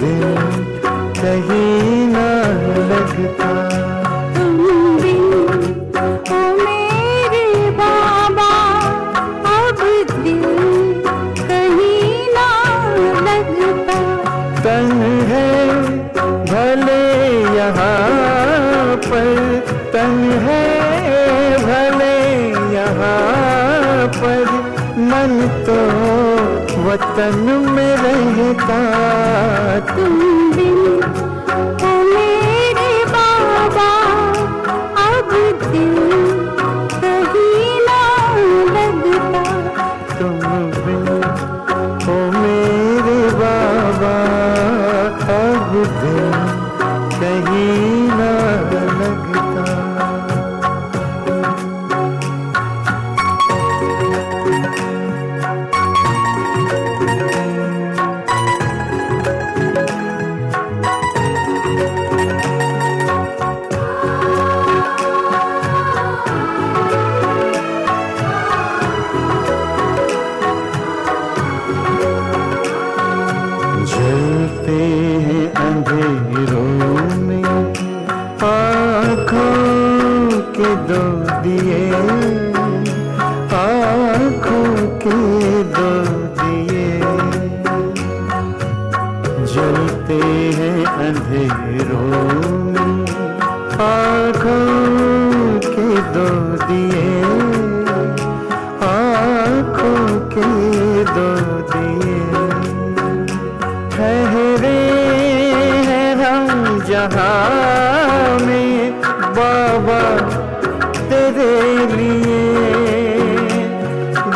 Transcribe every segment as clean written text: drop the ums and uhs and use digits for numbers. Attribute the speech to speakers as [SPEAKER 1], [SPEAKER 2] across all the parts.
[SPEAKER 1] दिल कहीं ना लगता।
[SPEAKER 2] तुम बिन ओ मेरे बाबा अब दिल कहीं ना लगता।
[SPEAKER 1] तन है भले यहाँ पर, तन है भले यहाँ पर, मन तो वतन में रहता।
[SPEAKER 2] तुम बिन ओ मेरे बाबा अब दिल कहीं ना लगता।
[SPEAKER 1] तुम बिन ओ मेरे बाबा अब दिल कहीं ना लगता। जलते हैं अंधेरों में आँखों के दो दिए, आँखों के दो दिए। जलते हैं अंधेरों में आँखों के दो दिए, आँखों के दो दिए। ठहरे हैं हम जहाँ में बाबा तेरे लिए,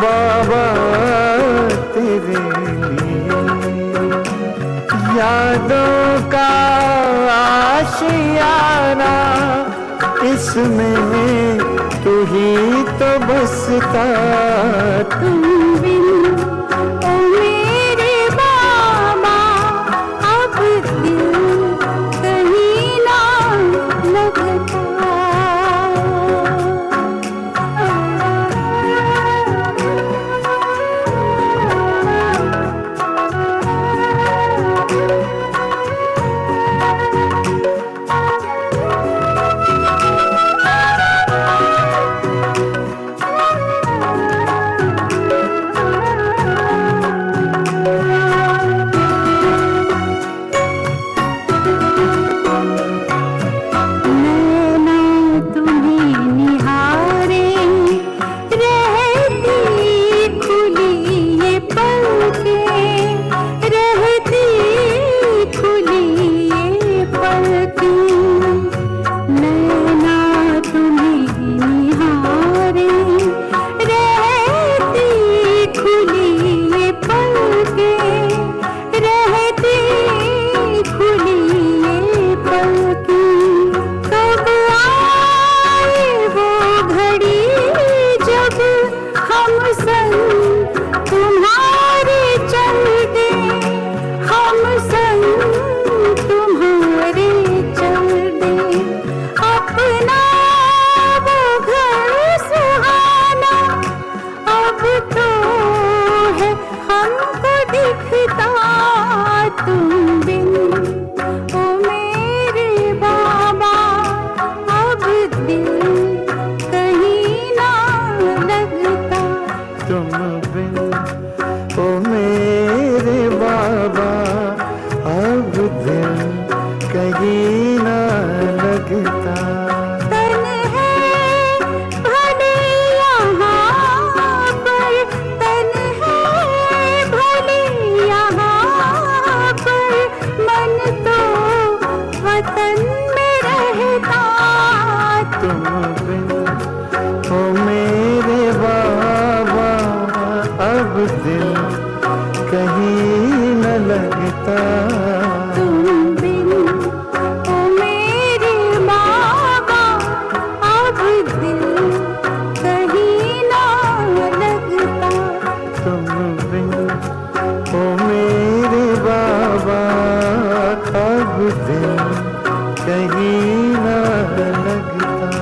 [SPEAKER 1] बाबा तेरे लिए। यादों का आशियाना इसमें तू ही तो बसता।
[SPEAKER 2] तुम बिन ओ मेरे बाबा अब दिल कहीं ना लगता। तुम बिन ओ मेरे बाबा अब दिल कहीं ना लगता।
[SPEAKER 1] तुम बिन ओ मेरे बाबा अब दिल कहीं ना लगता।
[SPEAKER 2] तन है भले यहाँ पर, तन है भले यहाँ पर, मन तो वतन में रहता।
[SPEAKER 1] तुम बिन ओ मेरे बाबा अब दिल कहीं न लगता।
[SPEAKER 2] तुम बिन ओ मेरे बाबा अब दिल कहीं ना लगता।
[SPEAKER 1] तुम बिन ओ मेरे बाबा अब दिल कहीं न लगता।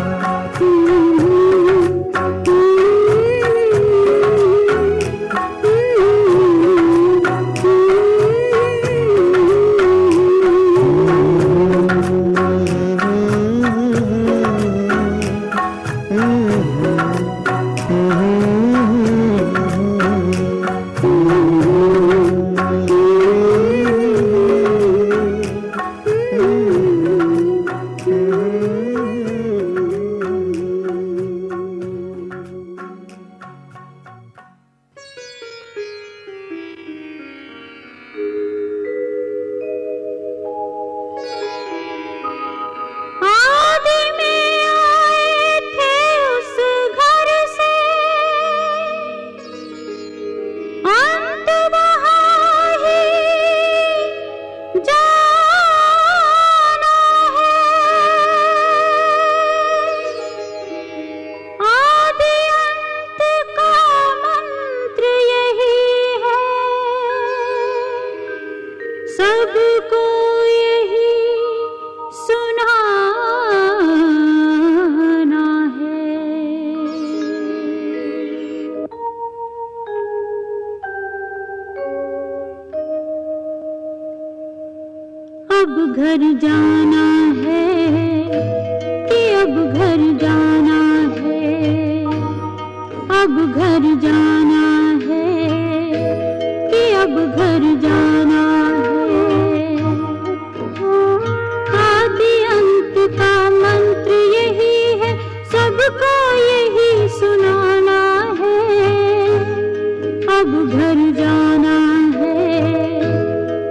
[SPEAKER 2] सबको यही सुनाना है। अब घर जाना है कि अब घर जाना है, अब घर जाना है कि अब घर जाना है। आदि अंत का मंत्र यही है, सबको यही सुनाना है। अब घर जाना है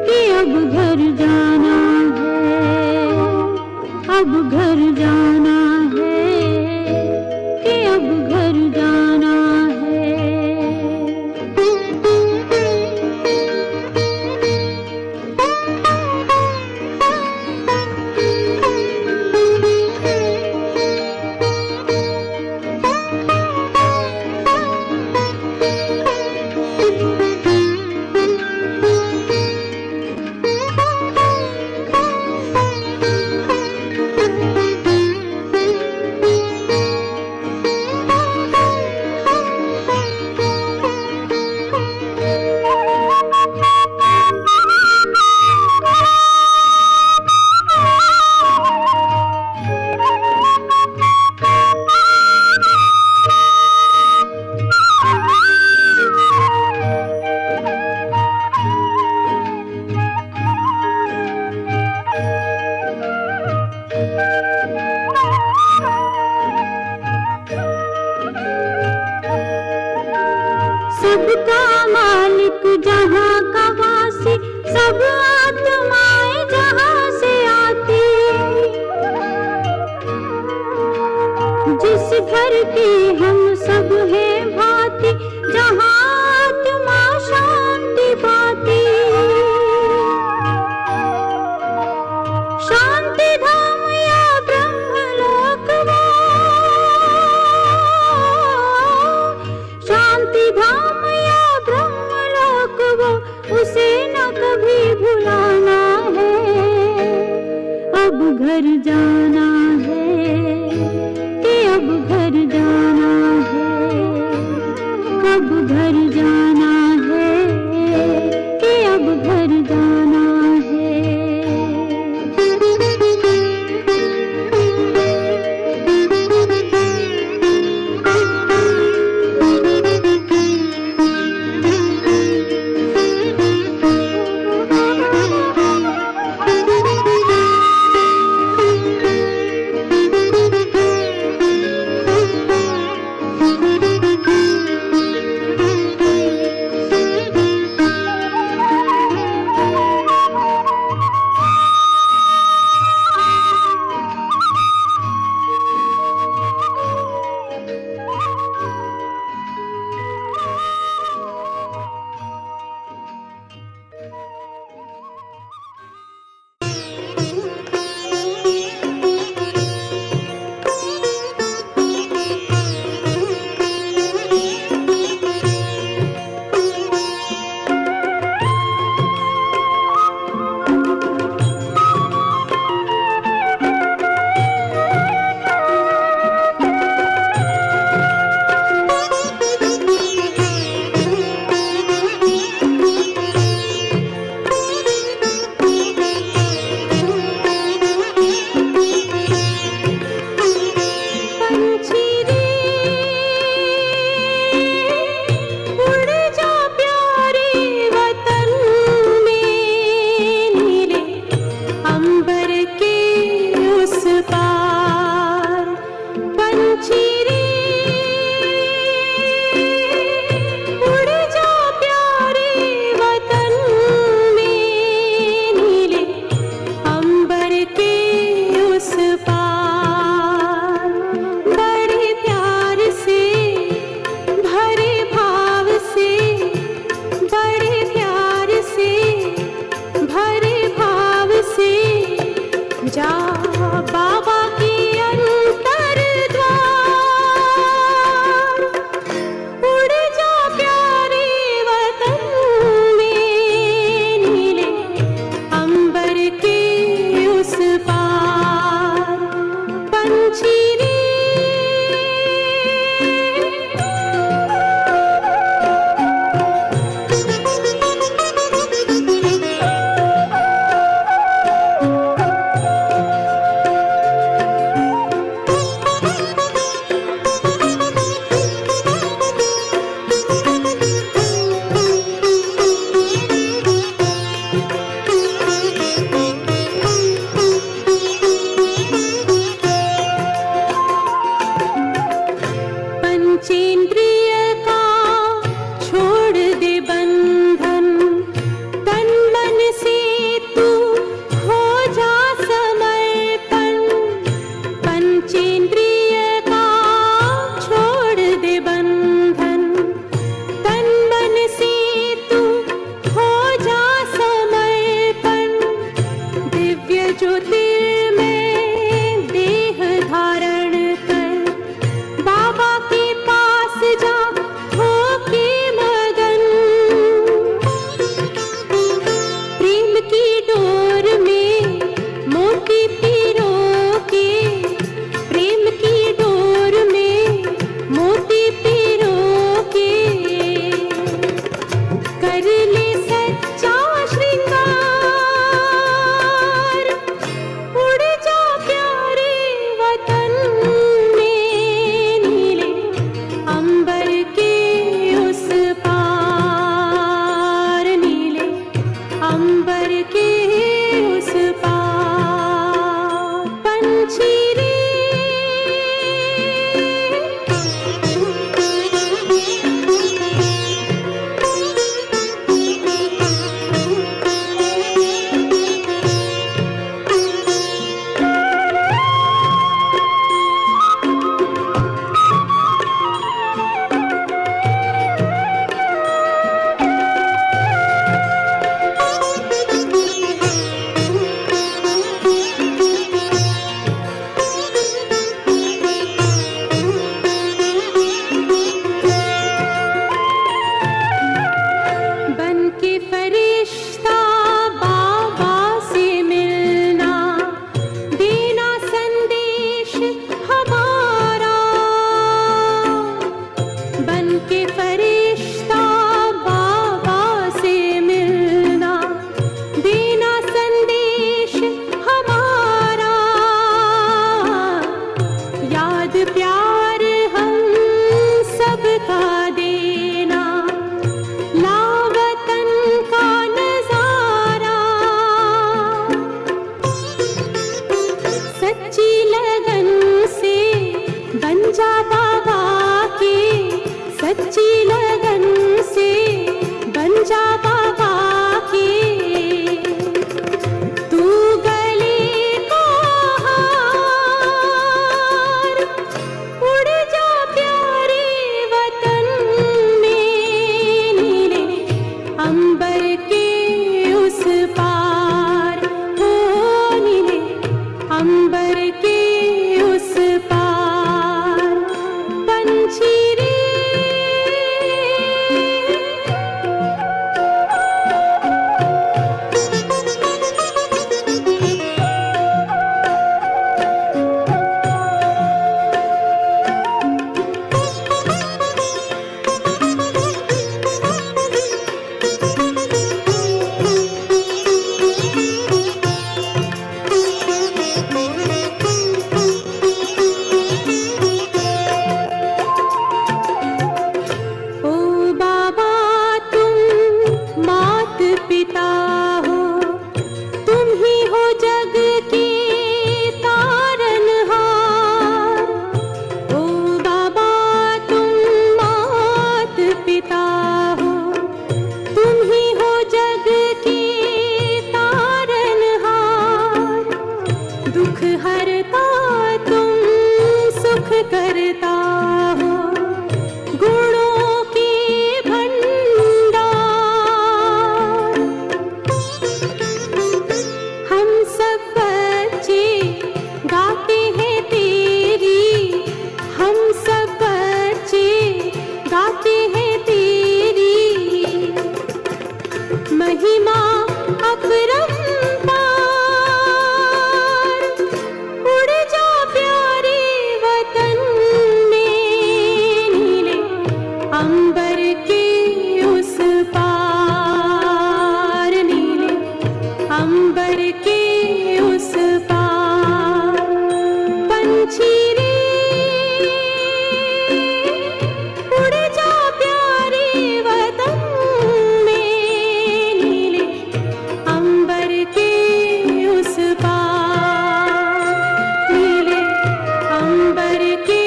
[SPEAKER 2] कि अब घर जाना है, अब घर जाना है कि अब घर जाना है। सबका मालिक जहाँ का वासी, सब आत्माएं जहाँ से आती। जिस घर के हम सब हैं भांति, जहाँ आत्मा शांति पाती। शांति धाम या ब्रह्मलोक वो, शांति धाम या ब्रह्मलोक वो, उसे न कभी भुलाना है। अब घर जाना है कि अब घर जाना है, कब घर जाना है कि अब घर जाना है। कर ले सच्चा श्रृंगार, उड़ जा प्यारे वतन में, नीले अंबर के उस पार, नीले अंबर के उस पार। पंछी रे प्यार हम सबका देना, लावतन का नजारा, सच्ची लगन से बन जा बाबा के, सच्ची लगन से बन जा बाबा के। तू गले को हार, उड़ जा प्यारे वतन में, नीले अंबर के उस पार, हो नीले अंबर के उस पार। पंछी रे पिता हो, तुम ही हो जग के तारनहार। ओ बाबा तुम मात पिता हो, तुम ही हो जग के तारनहार। दुख हरता तुम सुख करता हो, गुणों के भंडार। हम सब बच्चे गाते हैं तेरी, हम सब बच्चे गाते हैं तेरी महिमा अपरंपार। उड़ जा प्यारे वतन में, नीले अंबर के उस पार, नीले अंबर के उस पार। पंछी रे उड़ जा प्यारे वतन में, नीले अंबर के उस पार, नीले अंबर के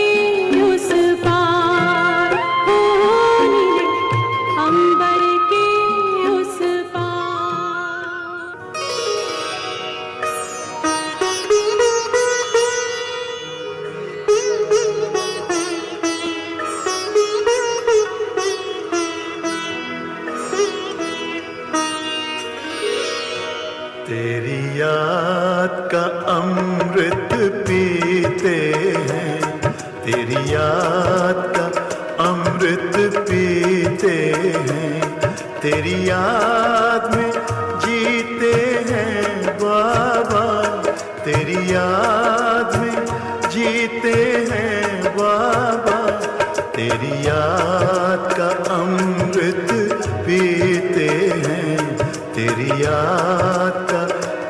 [SPEAKER 2] उस पार, हो नीले अंबर के उस पार।
[SPEAKER 1] तेरी याद का अमृत पीते हैं, तेरी याद का अमृत पीते हैं, तेरी याद में जीते हैं बाबा, तेरी याद में जीते हैं बाबा, तेरी याद का अमृत पीते पीते हैं, तेरी याद का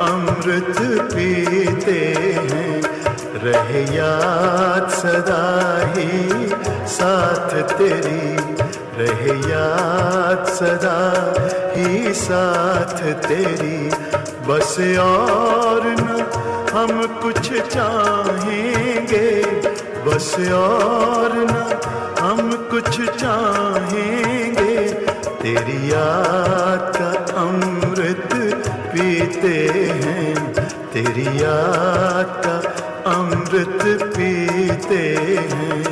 [SPEAKER 1] अमृत पीते हैं। रहे याद सदा ही साथ तेरी, रहे याद सदा ही साथ तेरी। बस और न हम कुछ चाहेंगे, बस और न हम कुछ चाहेंगे। तेरी याद का अमृत पीते हैं, तेरी याद का अमृत पीते हैं।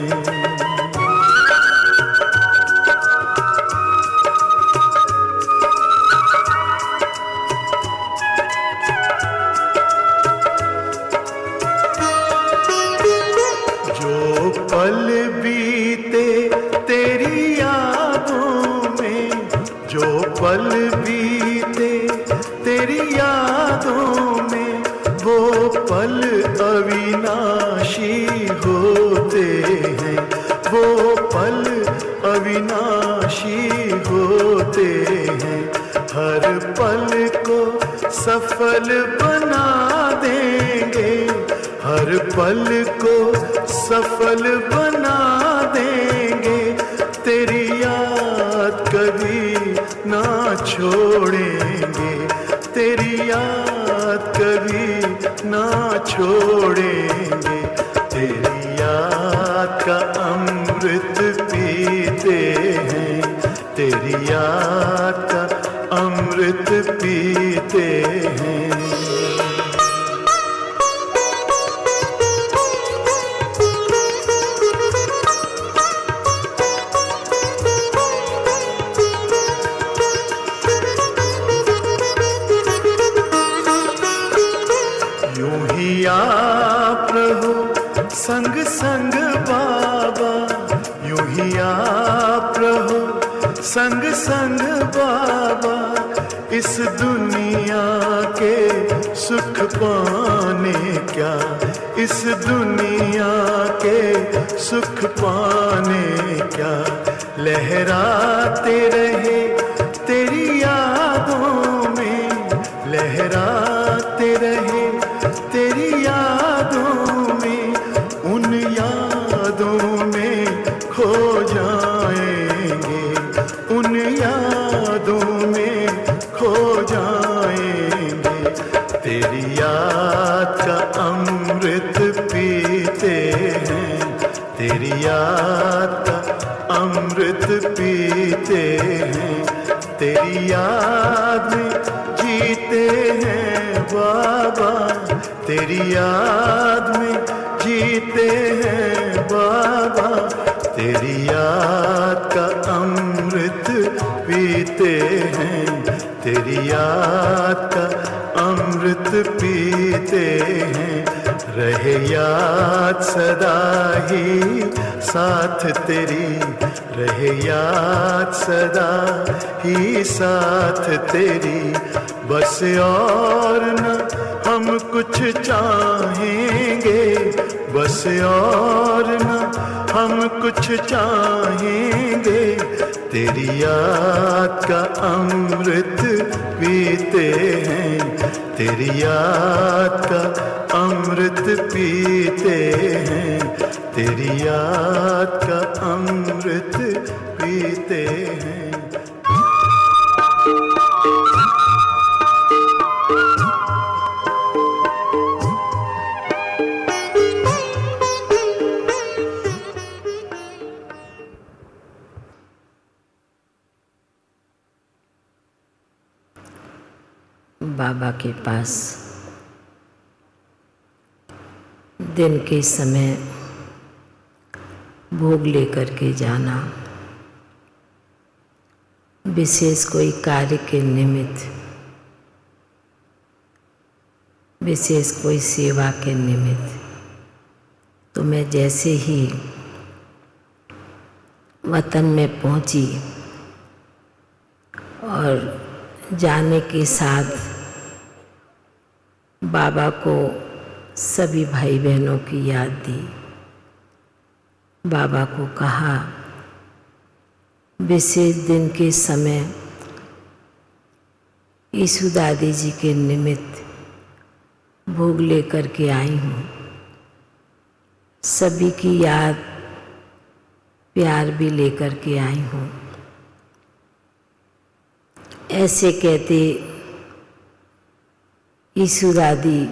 [SPEAKER 1] जो पल बीते तेरी यादों में, जो पल बीते तेरी यादों में, वो पल अविनाशी होते हैं, वो पल अविनाशी होते हैं। हर पल को सफल बना देंगे, हर पल को सफल बना देंगे। तेरी याद कभी ना छोड़ेंगे, तेरी याद कभी ना छोड़ेंगे। तेरी याद का अमृत पीते हैं, तेरी याद का अमृत पीते हैं। यूं ही आप रहो संग संग बाबा, यूं ही आप रहो संग संग बाबा। इस दुनिया के सुख पाने क्या, इस दुनिया के सुख पाने क्या। लहराते रहे तेरी यादों में, लहराते रहे तेरी यादों में। उन यादों में खो जाएंगे, उन यादों में खो जाएंगे। तेरी याद का अमृत पीते हैं, तेरी याद का अमृत पीते हैं। तेरी याद में जीते हैं बाबा, तेरी याद में जीते हैं बाबा। तेरी याद का अमृत पीते हैं, तेरी याद का अमृत पीते हैं। रहे याद सदा ही साथ तेरी, रहे याद सदा ही साथ तेरी। बस और न हम कुछ चाहेंगे, बस और न हम कुछ चाहेंगे। तेरी याद का अमृत पीते हैं, तेरी याद का अमृत पीते हैं, तेरी याद का अमृत पीते हैं।
[SPEAKER 3] बाबा के पास दिन के समय भोग लेकर के जाना, विशेष कोई कार्य के निमित्त, विशेष कोई सेवा के निमित्त। तो मैं जैसे ही वतन में पहुंची और जाने के साथ बाबा को सभी भाई बहनों की याद दी। बाबा को कहा विशेष दिन के समय यीशु दादी जी के निमित्त भोग लेकर के आई हूँ। सभी की याद प्यार भी लेकर के आई हूँ। ऐसे कहते यीशु दादी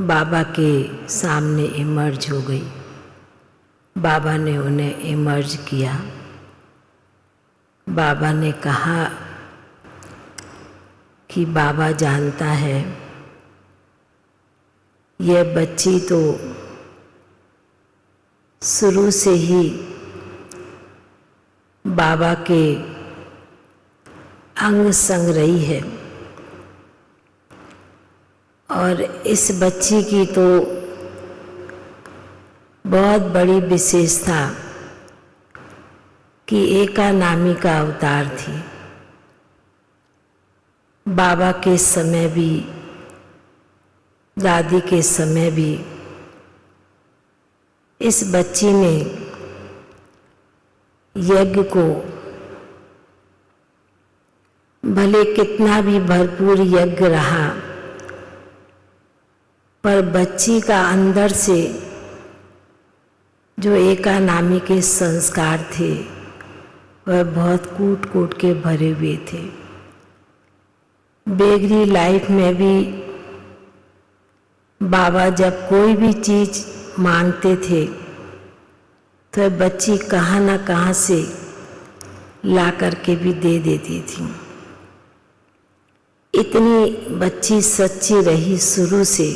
[SPEAKER 3] बाबा के सामने इमर्ज हो गई। बाबा ने उन्हें इमर्ज किया। बाबा ने कहा कि बाबा जानता है यह बच्ची तो शुरू से ही बाबा के अंग संग रही है और इस बच्ची की तो बहुत बड़ी विशेषता कि एका नामी का अवतार थी। बाबा के समय भी दादी के समय भी इस बच्ची ने यज्ञ को भले कितना भी भरपूर यज्ञ रहा पर बच्ची का अंदर से जो एका नामी के संस्कार थे वह बहुत कूट कूट के भरे हुए थे। बेगरी लाइफ में भी बाबा जब कोई भी चीज़ मांगते थे तो बच्ची कहाँ ना कहाँ से ला करके भी दे देती थी। इतनी बच्ची सच्ची रही शुरू से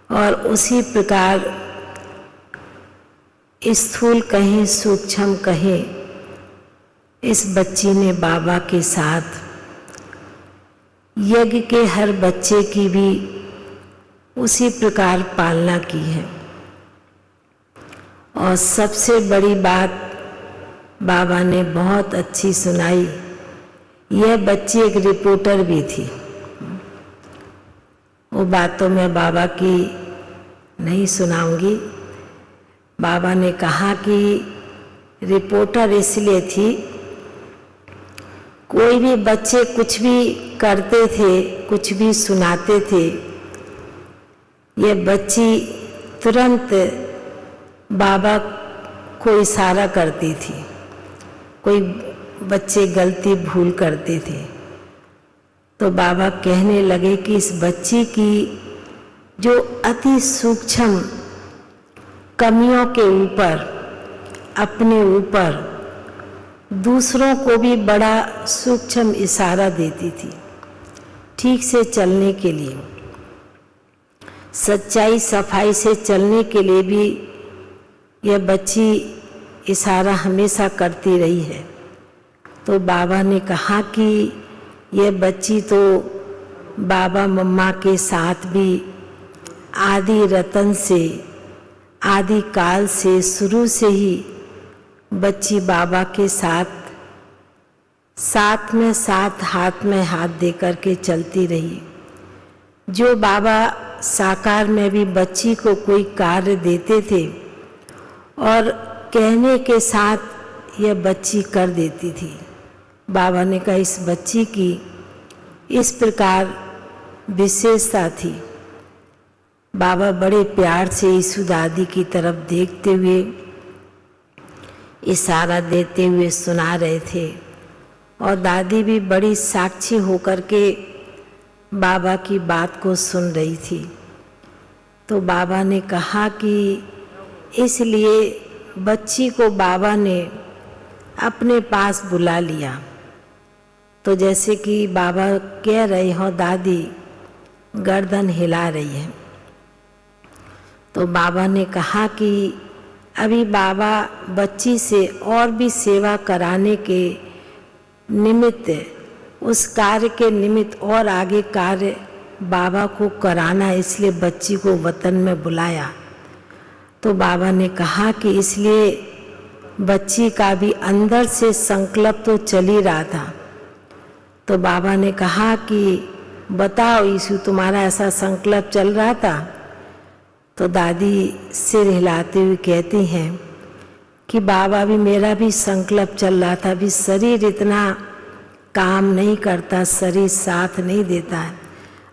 [SPEAKER 3] और उसी प्रकार स्थूल कहें सूक्ष्म कहें इस बच्ची ने बाबा के साथ यज्ञ के हर बच्चे की भी उसी प्रकार पालना की है। और सबसे बड़ी बात बाबा ने बहुत अच्छी सुनाई, यह बच्ची एक रिपोर्टर भी थी। वो बात तो मैं बाबा की नहीं सुनाऊंगी। बाबा ने कहा कि रिपोर्टर इसलिए थी, कोई भी बच्चे कुछ भी करते थे, कुछ भी सुनाते थे, यह बच्ची तुरंत बाबा को इशारा करती थी। कोई बच्चे गलती भूल करते थे तो बाबा कहने लगे कि इस बच्ची की जो अति सूक्ष्म कमियों के ऊपर, अपने ऊपर दूसरों को भी बड़ा सूक्ष्म इशारा देती थी ठीक से चलने के लिए, सच्चाई सफाई से चलने के लिए भी यह बच्ची इशारा हमेशा करती रही है। तो बाबा ने कहा कि यह बच्ची तो बाबा मम्मा के साथ भी आदि रतन से, आदि काल से, शुरू से ही बच्ची बाबा के साथ साथ में साथ, हाथ में हाथ दे कर के चलती रही। जो बाबा साकार में भी बच्ची को कोई कार्य देते थे और कहने के साथ यह बच्ची कर देती थी। बाबा ने कहा इस बच्ची की इस प्रकार विशेषता थी। बाबा बड़े प्यार से यीशु दादी की तरफ देखते हुए, इशारा देते हुए सुना रहे थे और दादी भी बड़ी साक्षी होकर के बाबा की बात को सुन रही थी। तो बाबा ने कहा कि इसलिए बच्ची को बाबा ने अपने पास बुला लिया। तो जैसे कि बाबा कह रहे हो, दादी गर्दन हिला रही है। तो बाबा ने कहा कि अभी बाबा बच्ची से और भी सेवा कराने के निमित्त, उस कार्य के निमित्त और आगे कार्य बाबा को कराना, इसलिए बच्ची को वतन में बुलाया। तो बाबा ने कहा कि इसलिए बच्ची का भी अंदर से संकल्प तो चल ही रहा था। तो बाबा ने कहा कि बताओ यीशु, तुम्हारा ऐसा संकल्प चल रहा था? तो दादी सिर हिलाते हुए कहती हैं कि बाबा भी, मेरा भी संकल्प चल रहा था। अभी शरीर इतना काम नहीं करता, शरीर साथ नहीं देता है,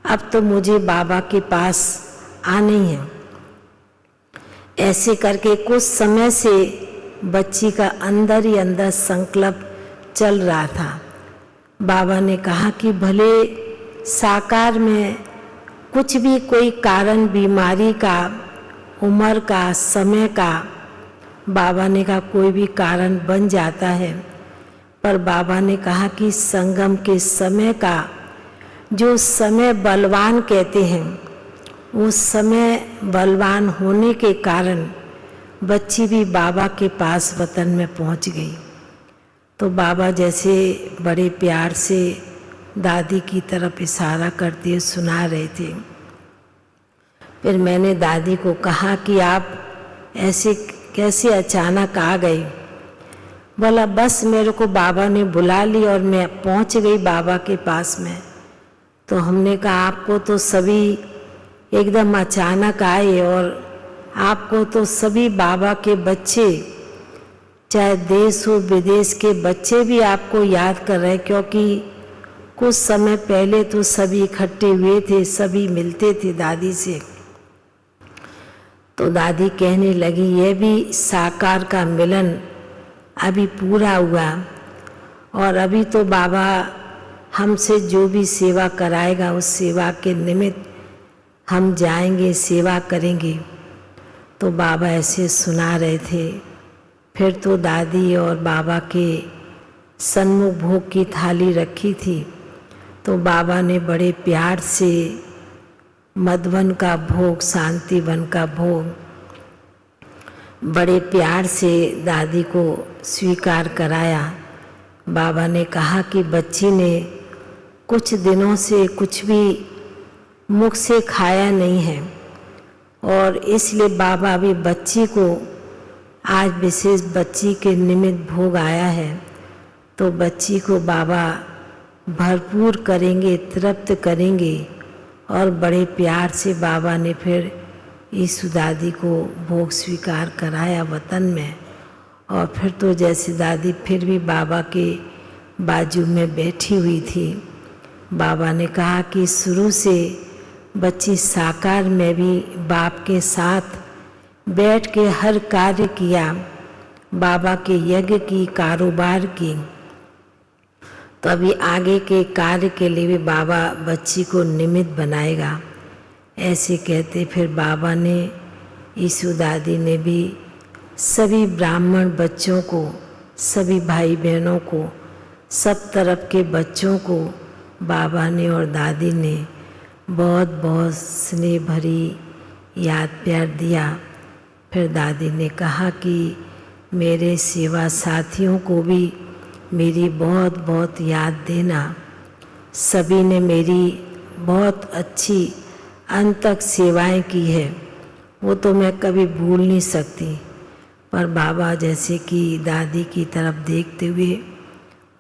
[SPEAKER 3] अब तो मुझे बाबा के पास आना ही है। ऐसे करके कुछ समय से बच्ची का अंदर ही अंदर संकल्प चल रहा था। बाबा ने कहा कि भले साकार में कुछ भी कोई कारण, बीमारी का, उम्र का, समय का, बाबा ने कहा कोई भी कारण बन जाता है, पर बाबा ने कहा कि संगम के समय का जो समय बलवान कहते हैं, उस समय बलवान होने के कारण बच्ची भी बाबा के पास वतन में पहुंच गई। तो बाबा जैसे बड़े प्यार से दादी की तरफ इशारा करते सुना रहे थे। फिर मैंने दादी को कहा कि आप ऐसे कैसे अचानक आ गई? बोला बस मेरे को बाबा ने बुला ली और मैं पहुंच गई बाबा के पास में। तो हमने कहा आपको तो सभी एकदम अचानक आए और आपको तो सभी बाबा के बच्चे, चाहे देश हो विदेश के बच्चे भी आपको याद कर रहे, क्योंकि कुछ समय पहले तो सभी इकट्ठे हुए थे, सभी मिलते थे दादी से। तो दादी कहने लगी ये भी साकार का मिलन अभी पूरा हुआ और अभी तो बाबा हमसे जो भी सेवा कराएगा उस सेवा के निमित्त हम जाएंगे, सेवा करेंगे। तो बाबा ऐसे सुना रहे थे। फिर तो दादी और बाबा के सन्मुख भोग की थाली रखी थी, तो बाबा ने बड़े प्यार से मधुवन का भोग, शांति वन का भोग बड़े प्यार से दादी को स्वीकार कराया। बाबा ने कहा कि बच्ची ने कुछ दिनों से कुछ भी मुख से खाया नहीं है और इसलिए बाबा भी बच्ची को आज विशेष बच्ची के निमित्त भोग आया है, तो बच्ची को बाबा भरपूर करेंगे, तृप्त करेंगे। और बड़े प्यार से बाबा ने फिर यीशु दादी को भोग स्वीकार कराया वतन में। और फिर तो जैसे दादी फिर भी बाबा के बाजू में बैठी हुई थी। बाबा ने कहा कि शुरू से बच्ची साकार में भी बाप के साथ बैठ के हर कार्य किया, बाबा के यज्ञ की, कारोबार की। तो अभी आगे के कार्य के लिए भी बाबा बच्ची को निमित्त बनाएगा। ऐसे कहते फिर बाबा ने, यीशु दादी ने भी सभी ब्राह्मण बच्चों को, सभी भाई बहनों को, सब तरफ के बच्चों को बाबा ने और दादी ने बहुत बहुत स्नेह भरी याद प्यार दिया। फिर दादी ने कहा कि मेरे सेवा साथियों को भी मेरी बहुत बहुत याद देना। सभी ने मेरी बहुत अच्छी अंत तक सेवाएं की है, वो तो मैं कभी भूल नहीं सकती। पर बाबा जैसे कि दादी की तरफ देखते हुए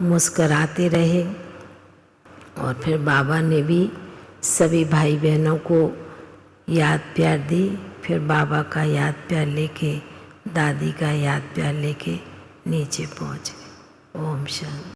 [SPEAKER 3] मुस्कराते रहे। और फिर बाबा ने भी सभी भाई बहनों को याद प्यार दी। फिर बाबा का याद प्यार लेके, दादी का याद प्यार लेके नीचे पहुंच गए। ओम शांति।